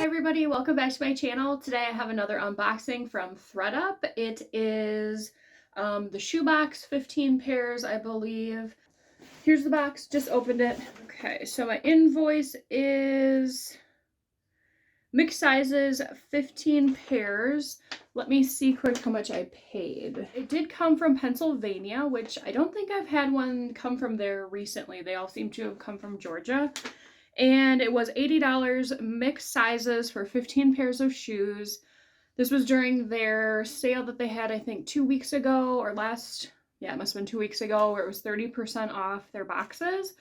Hi everybody, welcome back to my channel. Today I have another unboxing from ThredUp. It is the shoebox, 15 pairs I believe. Here's the box, just opened it. Okay, so my invoice is mixed sizes, 15 pairs. Let me see quick how much I paid. It did come from Pennsylvania, which I don't think I've had one come from there recently. They all seem to have come from Georgia. And it was $80 mixed sizes for 15 pairs of shoes. This was during their sale that they had, I think 2 weeks ago or it must have been 2 weeks ago, where it was 30% off their boxes.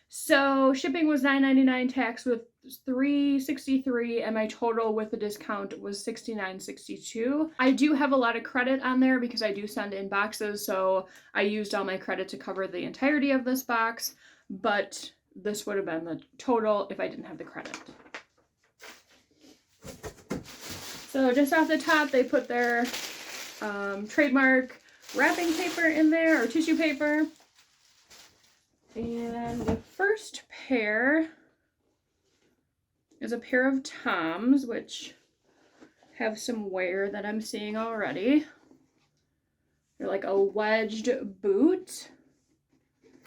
So shipping was $9.99, tax was $3.63, and my total with the discount was $69.62. I do have a lot of credit on there because I do send in boxes, so I used all my credit to cover the entirety of this box, but this would have been the total if I didn't have the credit. So just off the top, they put their trademark wrapping paper in there, or tissue paper. And the first pair is a pair of Toms, which have some wear that I'm seeing already. They're like a wedged boot,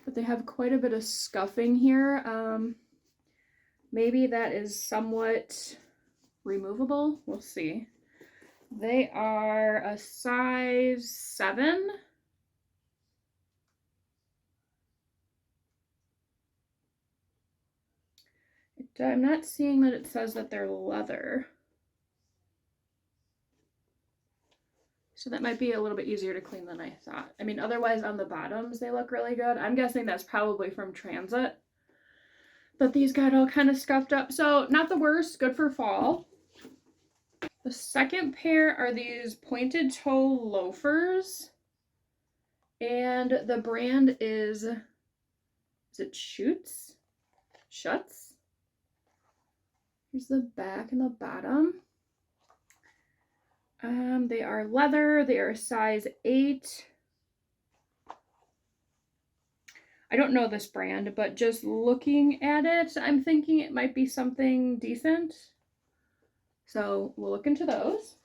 but they have quite a bit of scuffing here. Maybe that is somewhat removable. We'll see. They are a size 7. I'm not seeing that it says that they're leather. So that might be a little bit easier to clean than I thought. I mean, otherwise on the bottoms, they look really good. I'm guessing that's probably from transit. But these got all kind of scuffed up. So not the worst, good for fall. The second pair are these pointed toe loafers. And the brand is it Schutz? Here's the back and the bottom. They are leather. They are size 8. I don't know this brand, but just looking at it, I'm thinking it might be something decent. So we'll look into those.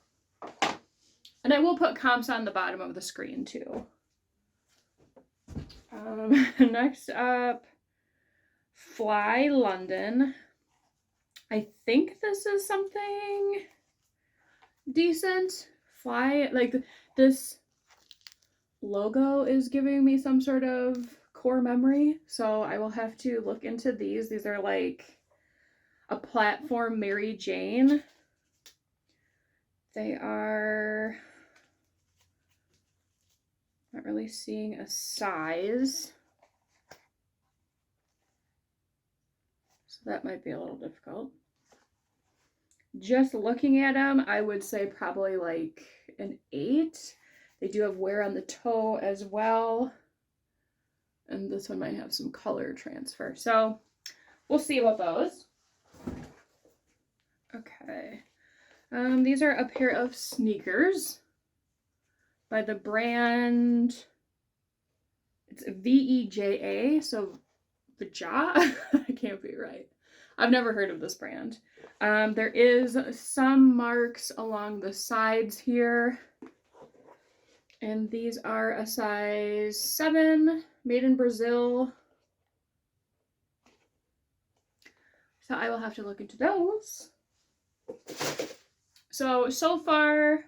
And I will put comps on the bottom of the screen too. Next up, Fly London. I think this is something decent. Fly, like this logo is giving me some sort of core memory, so I will have to look into these. These are like a platform Mary Jane. They are not really seeing a size, so that might be a little difficult. Just looking at them, I would say probably like an 8. They do have wear on the toe as well. And this one might have some color transfer. So we'll see about those. Okay. These are a pair of sneakers by the brand, it's Veja, so Veja? I can't be right. I've never heard of this brand. There is some marks along the sides here. And these are a size 7, made in Brazil. So I will have to look into those. So far,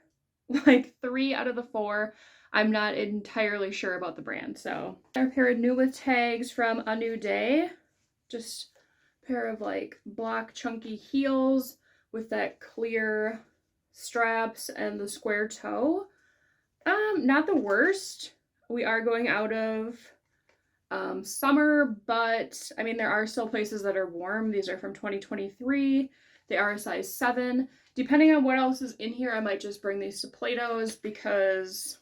like 3 out of the 4, I'm not entirely sure about the brand. So a pair of new with tags from A New Day. Just a pair of like black chunky heels with that clear straps and the square toe. Not the worst. We are going out of summer, but I mean, there are still places that are warm. These are from 2023. They are a size 7. Depending on what else is in here, I might just bring these to Plato's because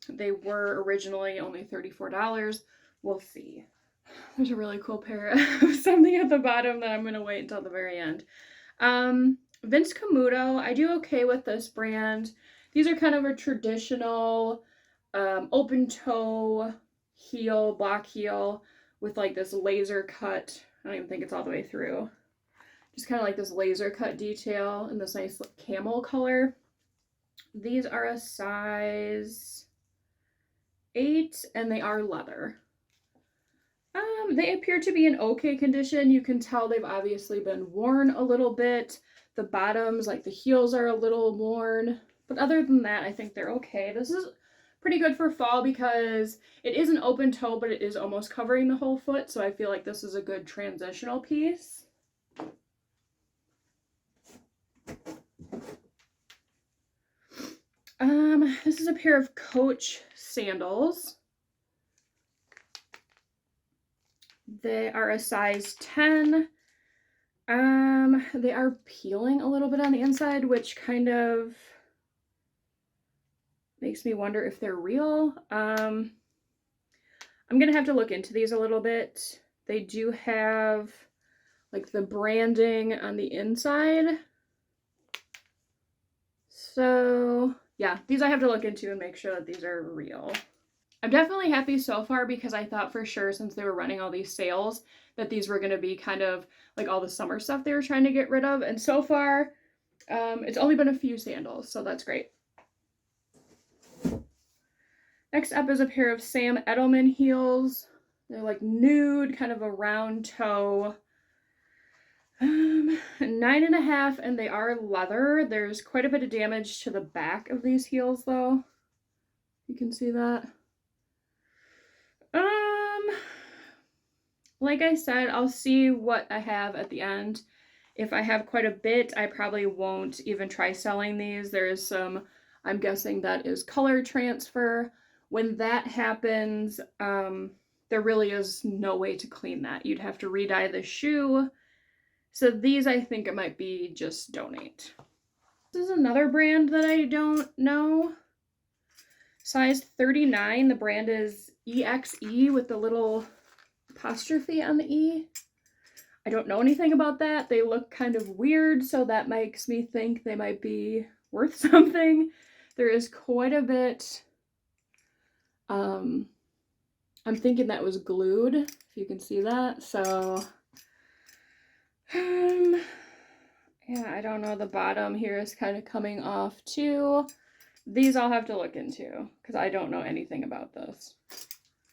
they were originally only $34. We'll see. There's a really cool pair of something at the bottom that I'm going to wait until the very end. Vince Camuto, I do okay with this brand. These are kind of a traditional open toe heel, block heel with like this laser cut. I don't even think it's all the way through. Just kind of like this laser cut detail in this nice camel color. These are a size 8 and they are leather. They appear to be in okay condition. You can tell they've obviously been worn a little bit. The bottoms, like the heels, are a little worn. But other than that, I think they're okay. This is pretty good for fall because it is an open toe, but it is almost covering the whole foot. So I feel like this is a good transitional piece. This is a pair of Coach sandals. They are a size 10. They are peeling a little bit on the inside, which kind of makes me wonder if they're real. I'm gonna have to look into these a little bit. They do have like the branding on the inside. So yeah, these I have to look into and make sure that these are real. I'm definitely happy so far because I thought for sure since they were running all these sales that these were going to be kind of like all the summer stuff they were trying to get rid of. And so far, it's only been a few sandals, so that's great. Next up is a pair of Sam Edelman heels. They're like nude, kind of a round toe. 9.5, and they are leather. There's quite a bit of damage to the back of these heels though. You can see that. Like I said, I'll see what I have at the end. If I have quite a bit, I probably won't even try selling these. There is some, I'm guessing that is color transfer. When that happens, there really is no way to clean that. You'd have to re-dye the shoe. So these, I think it might be just donate. This is another brand that I don't know. Size 39, the brand is EXE with the little apostrophe on the E. I don't know anything about that. They look kind of weird, so that makes me think they might be worth something. There is quite a bit. I'm thinking that was glued, if you can see that. So, yeah, I don't know. The bottom here is kind of coming off too. These I'll have to look into because I don't know anything about this.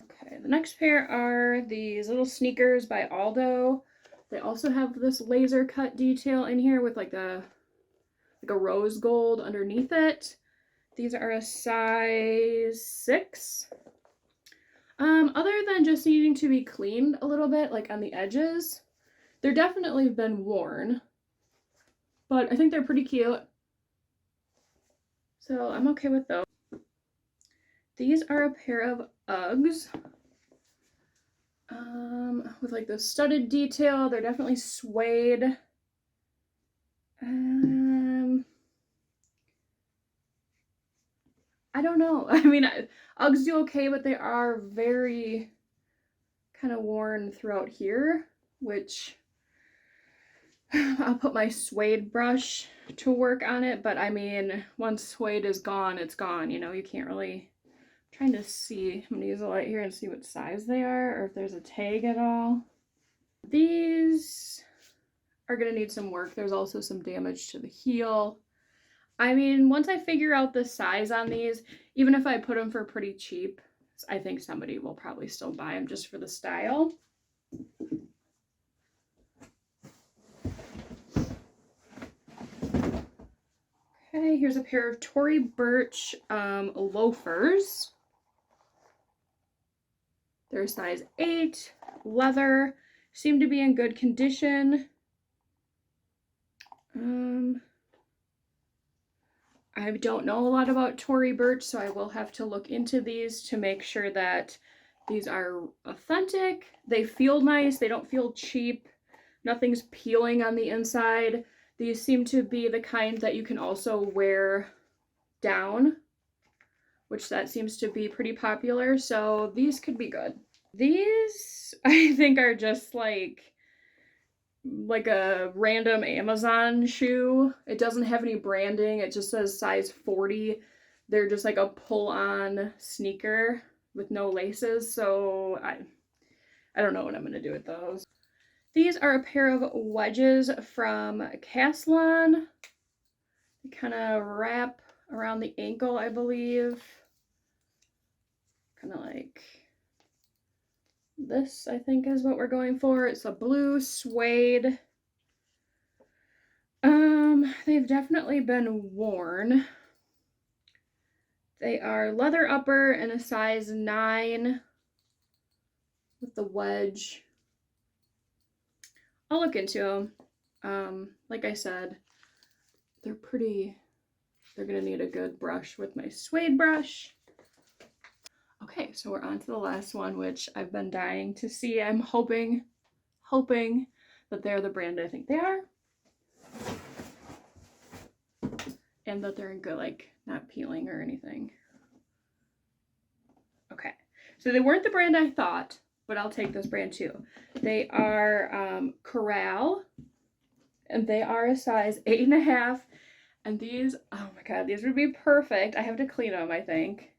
Okay, the next pair are these little sneakers by Aldo. They also have this laser cut detail in here with like a rose gold underneath it. These are a size 6. Other than just needing to be cleaned a little bit, like on the edges, they're definitely been worn, but I think they're pretty cute. So I'm okay with those. These are a pair of Uggs. With like the studded detail. They're definitely suede. I don't know. I mean, Uggs do okay, but they are very kind of worn throughout here, which I'll put my suede brush to work on it. But I mean, once suede is gone, it's gone. You know, you can't really... I'm trying to see. I'm gonna use a light here and see what size they are or if there's a tag at all. These are gonna need some work. There's also some damage to the heel. I mean, once I figure out the size on these, even if I put them for pretty cheap, I think somebody will probably still buy them just for the style. Okay, here's a pair of Tory Burch loafers. They're size 8, leather, seem to be in good condition. I don't know a lot about Tory Burch, so I will have to look into these to make sure that these are authentic. They feel nice, they don't feel cheap, nothing's peeling on the inside. These seem to be the kind that you can also wear down, which that seems to be pretty popular, so these could be good. These, I think, are just like a random Amazon shoe. It doesn't have any branding. It just says size 40. They're just like a pull-on sneaker with no laces, so I don't know what I'm gonna do with those. These are a pair of wedges from Caslon. They kind of wrap around the ankle, I believe. Kind of like this, I think, is what we're going for. It's a blue suede. They've definitely been worn. They are leather upper and a size 9 with the wedge. I'll look into them. Like I said, they're pretty. They're gonna need a good brush with my suede brush. Okay, so we're on to the last one, which I've been dying to see. I'm hoping that they're the brand I think they are. And that they're in good, like, not peeling or anything. Okay, so they weren't the brand I thought, but I'll take this brand too. They are Corral, and they are a size 8.5. And these, oh my god, these would be perfect. I have to clean them, I think.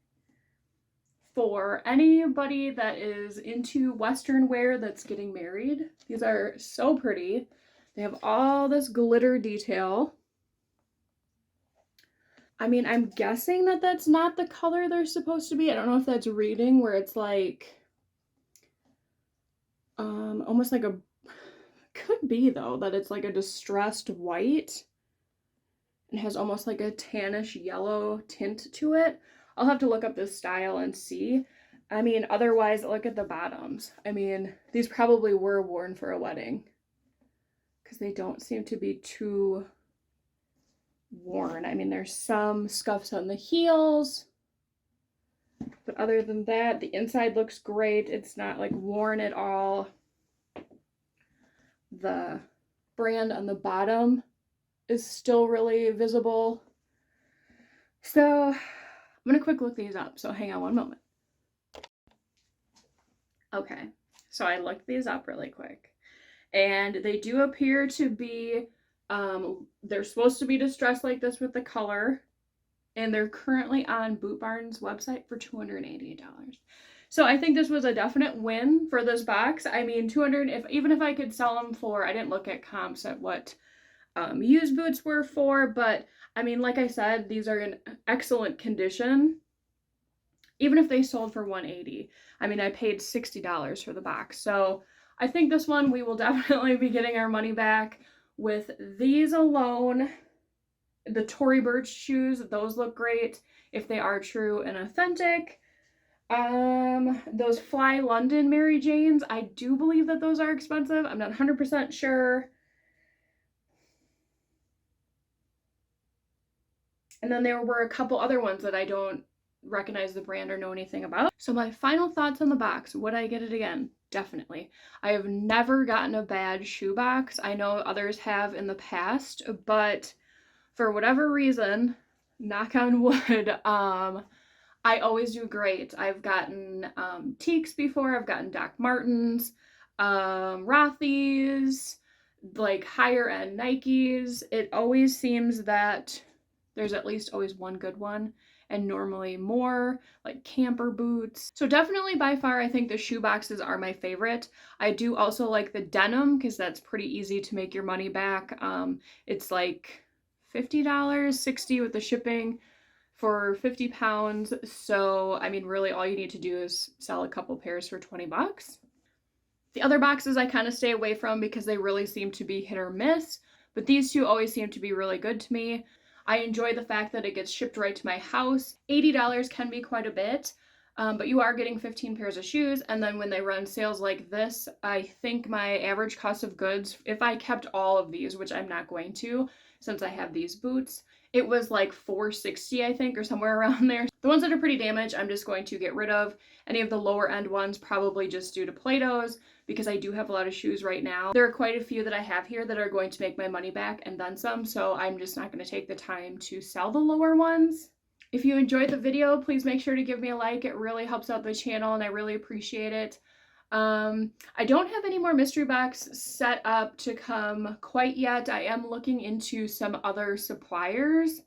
For anybody that is into Western wear that's getting married. These are so pretty. They have all this glitter detail. I mean, I'm guessing that that's not the color they're supposed to be. I don't know if that's reading where it's like, almost like a, could be though, that it's like a distressed white. It has almost like a tannish yellow tint to it. I'll have to look up this style and see. I mean, otherwise, look at the bottoms. I mean, these probably were worn for a wedding because they don't seem to be too worn. I mean, there's some scuffs on the heels, but other than that, the inside looks great. It's not like worn at all. The brand on the bottom is still really visible. So I'm gonna quick look these up, so hang on one moment. Okay, so I looked these up really quick, and they do appear to be, they're supposed to be distressed like this with the color, and they're currently on Boot Barn's website for $288. So I think this was a definite win for this box. I mean, even if I could sell them for, I didn't look at comps at what used boots were for, but I mean, like I said, these are in excellent condition. Even if they sold for $180, I mean, I paid $60 for the box. So I think this one, we will definitely be getting our money back with these alone. The Tory Burch shoes, those look great if they are true and authentic. Those Fly London Mary Janes, I do believe that those are expensive. I'm not 100% sure. And then there were a couple other ones that I don't recognize the brand or know anything about. So my final thoughts on the box, would I get it again? Definitely. I have never gotten a bad shoe box. I know others have in the past, but for whatever reason, knock on wood, I always do great. I've gotten Teaks before, I've gotten Doc Martens, Rothy's, like higher end Nikes. It always seems that there's at least always one good one, and normally more, like camper boots. So definitely by far, I think the shoe boxes are my favorite. I do also like the denim because that's pretty easy to make your money back. It's like $50, $60 with the shipping for 50 pounds. So, I mean, really all you need to do is sell a couple pairs for 20 bucks. The other boxes I kind of stay away from because they really seem to be hit or miss, but these two always seem to be really good to me. I enjoy the fact that it gets shipped right to my house. $80 can be quite a bit, but you are getting 15 pairs of shoes, and then when they run sales like this, I think my average cost of goods, if I kept all of these, which I'm not going to since I have these boots, it was like $460, I think, or somewhere around there. The ones that are pretty damaged, I'm just going to get rid of. Any of the lower end ones, probably just due to Play-Dohs, because I do have a lot of shoes right now. There are quite a few that I have here that are going to make my money back and then some, so I'm just not going to take the time to sell the lower ones. If you enjoyed the video, please make sure to give me a like. It really helps out the channel and I really appreciate it. I don't have any more mystery box set up to come quite yet. I am looking into some other suppliers.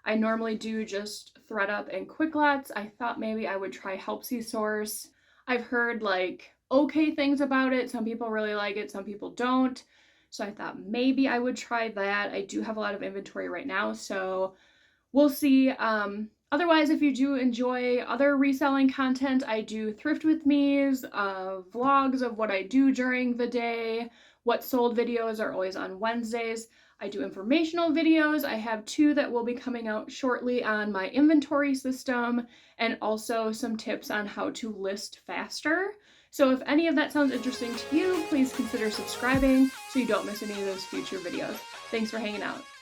I normally do just ThredUp and Quicklots. I thought maybe I would try Helpsy Source. I've heard like okay things about it. Some people really like it, some people don't. So I thought maybe I would try that. I do have a lot of inventory right now, so we'll see. Otherwise, if you do enjoy other reselling content, I do thrift with me's, vlogs of what I do during the day. What sold videos are always on Wednesdays. I do informational videos. I have 2 that will be coming out shortly on my inventory system, and also some tips on how to list faster. So if any of that sounds interesting to you, please consider subscribing so you don't miss any of those future videos. Thanks for hanging out.